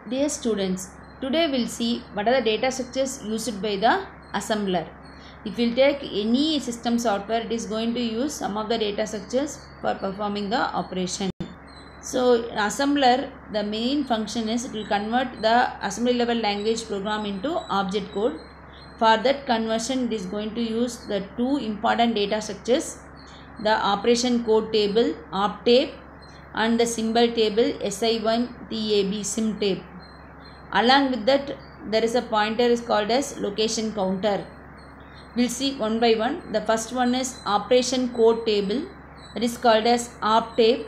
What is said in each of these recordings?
Dear students, today we'll see what are the data structures used by the assembler. If we'll take any system software, it is going to use some of the data structures for performing the operation. So, in assembler, the main function is it will convert the assembly level language program into object code. For that conversion, it is going to use the two important data structures, the operation code table, OpTable, and the symbol table, SI1TAB, SIMTAB. Along with that, there is a pointer is called as location counter. We'll see one by one. The first one is operation code table, that is called as OpTable.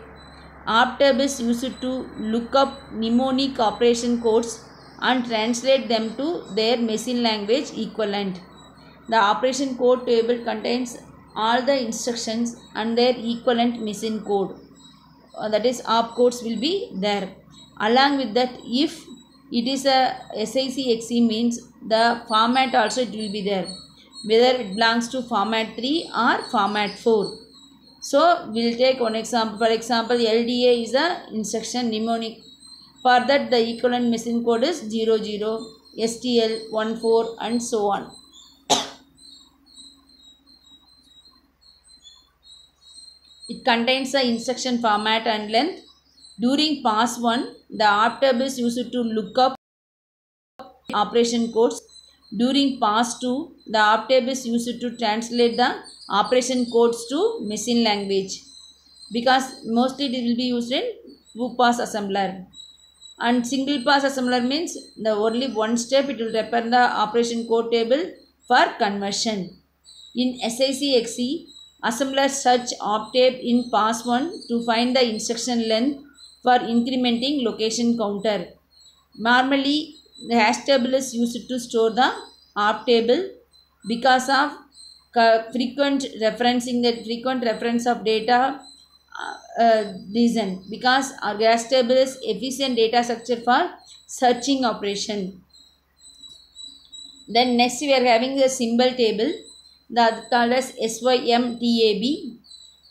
OpTable is used to look up mnemonic operation codes and translate them to their machine language equivalent. The operation code table contains all the instructions and their equivalent machine code. That is opcodes will be there. Along with that, if it is a SICXE means the format also it will be there, whether it belongs to format 3 or format 4. So we will take one example. For example, LDA is a instruction mnemonic. For that the equivalent machine code is 00, STL 14 and so on. It contains the instruction format and length. During pass 1, the OpTable is used to look up operation codes. During pass 2, the OpTable is used to translate the operation codes to machine language, because mostly it will be used in two-pass assembler. And single pass assembler means the only one step it will represent the operation code table for conversion. In SICXE, assembler search OpTable in pass 1 to find the instruction length for incrementing location counter. Normally, the hash table is used to store the OpTable because of frequent reference of data reason, because our hash table is efficient data structure for searching operation. Then next we are having the symbol table, that called as SYMTAB.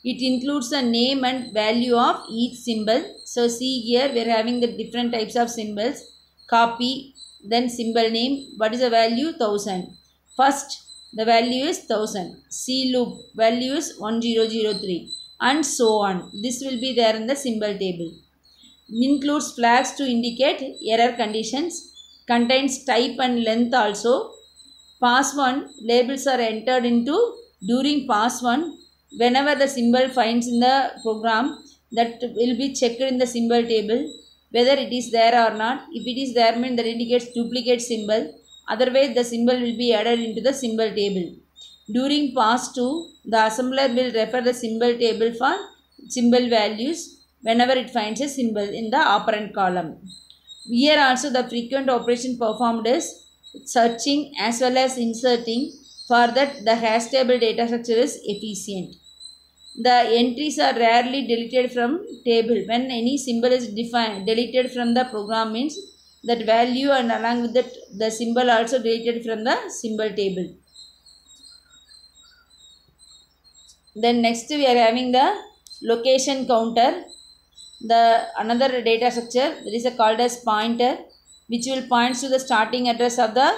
It includes the name and value of each symbol. So see here we are having the different types of symbols. Copy, then symbol name, what is the value? 1000. First the value is 1000. C loop value is 1003 and so on. This will be there in the symbol table. It includes flags to indicate error conditions. Contains type and length also. Pass 1 labels are entered into during pass 1. Whenever the symbol finds in the program, that will be checked in the symbol table whether it is there or not. If it is there, means that indicates duplicate symbol. Otherwise, the symbol will be added into the symbol table. During pass 2, the assembler will refer the symbol table for symbol values whenever it finds a symbol in the operand column. Here also the frequent operation performed is searching as well as inserting. For that, the hash table data structure is efficient. The entries are rarely deleted from table. When any symbol is deleted from the program, means that value and along with that the symbol also deleted from the symbol table. Then next we are having the location counter. The another data structure that is called as pointer, which will point to the starting address of the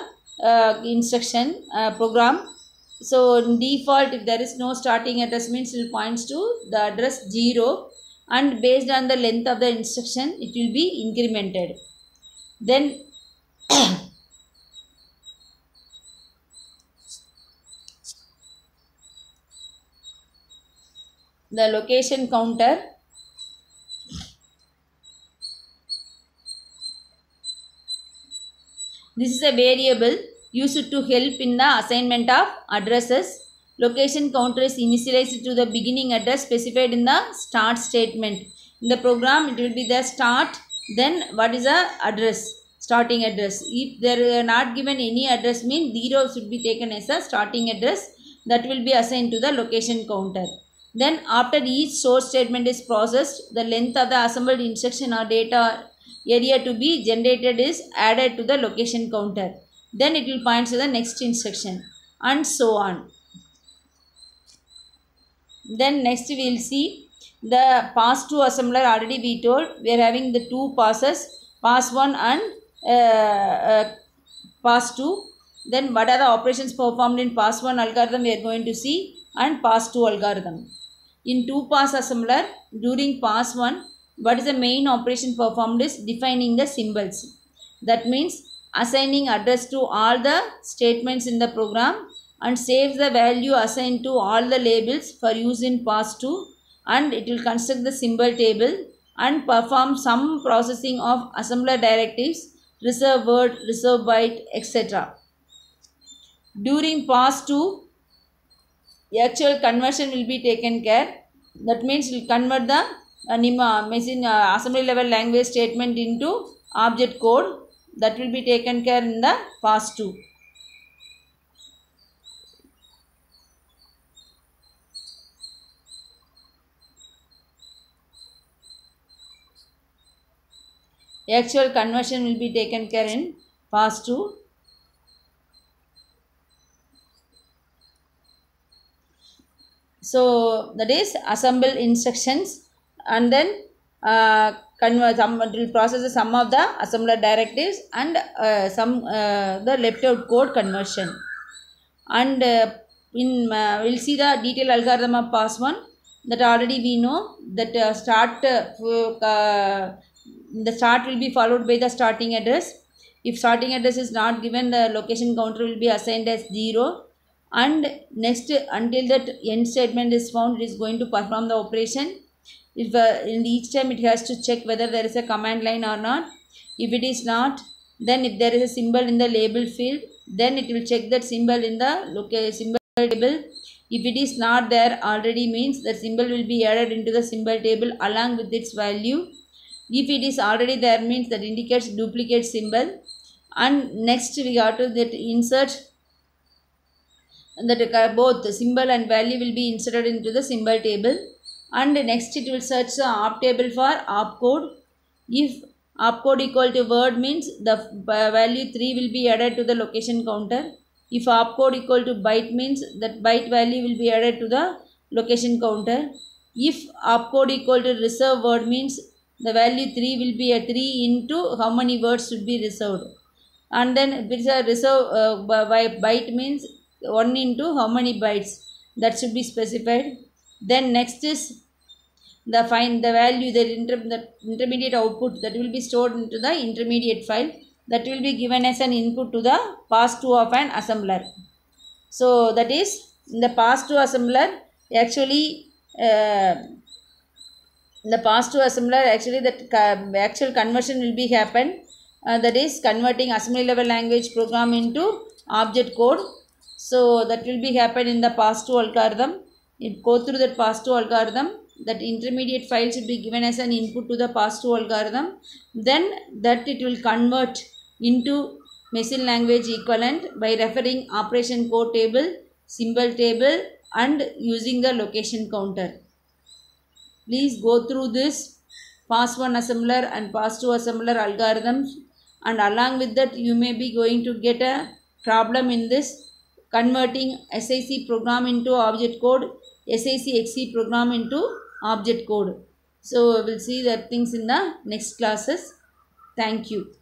instruction program. So in default, if there is no starting address, means it will point to the address 0, and based on the length of the instruction it will be incremented. Then the location counter, this is a variable used to help in the assignment of addresses. Location counter is initialized to the beginning address specified in the start statement. In the program, it will be the start, then what is the address, starting address. If there are not given any address, means 0 should be taken as a starting address, that will be assigned to the location counter. Then after each source statement is processed, the length of the assembled instruction or data area to be generated is added to the location counter. Then it will point to the next instruction and so on. Then next we will see the pass to assembler. Already we told we are having the two passes. pass 1 and pass 2. Then what are the operations performed in pass 1 algorithm we are going to see, and pass 2 algorithm. In 2-pass assembler, during pass 1, what is the main operation performed is defining the symbols. That means assigning address to all the statements in the program and saves the value assigned to all the labels for use in pass 2, and it will construct the symbol table and perform some processing of assembler directives, reserve word, reserve byte, etc. During pass 2, actual conversion will be taken care. That means we will convert the assembly level language statement into object code. That will be taken care in the pass 2. Actual conversion will be taken care in pass 2. So that is assemble instructions, and then it will process the sum of the assembler directives and the left out code conversion. And we'll see the detailed algorithm of pass 1. That already we know that the start will be followed by the starting address. If starting address is not given, the location counter will be assigned as 0. And next, until that end statement is found, it is going to perform the operation. If in each time it has to check whether there is a command line or not. If it is not, then if there is a symbol in the label field, then it will check that symbol in the symbol table. If it is not there already, means the symbol will be added into the symbol table along with its value. If it is already there, means that indicates duplicate symbol. And next we got to that insert, that both the symbol and value will be inserted into the symbol table. And next it will search the op table for opcode. If opcode equal to word, means the value 3 will be added to the location counter. If opcode equal to byte, means that byte value will be added to the location counter. If opcode equal to reserve word, means the value 3 will be a 3 into how many words should be reserved. And then if it's a reserve byte, means 1 into how many bytes, that should be specified. Then next is the value, the intermediate output, that will be stored into the intermediate file, that will be given as an input to the pass 2 of an assembler. So that is, in the pass 2 assembler, actually the pass 2 assembler, actually that actual conversion will be happen. That is converting assembly level language program into object code. So that will be happen in the pass 2 algorithm. If go through that pass 2 algorithm, that intermediate file should be given as an input to the pass 2 algorithm. Then that it will convert into machine language equivalent by referring operation code table, symbol table, and using the location counter. Please go through this pass 1 assembler and pass 2 assembler algorithms, and along with that you may be going to get a problem in this, converting SIC program into object code, SIC XC program into object code. So we will see that things in the next classes. Thank you.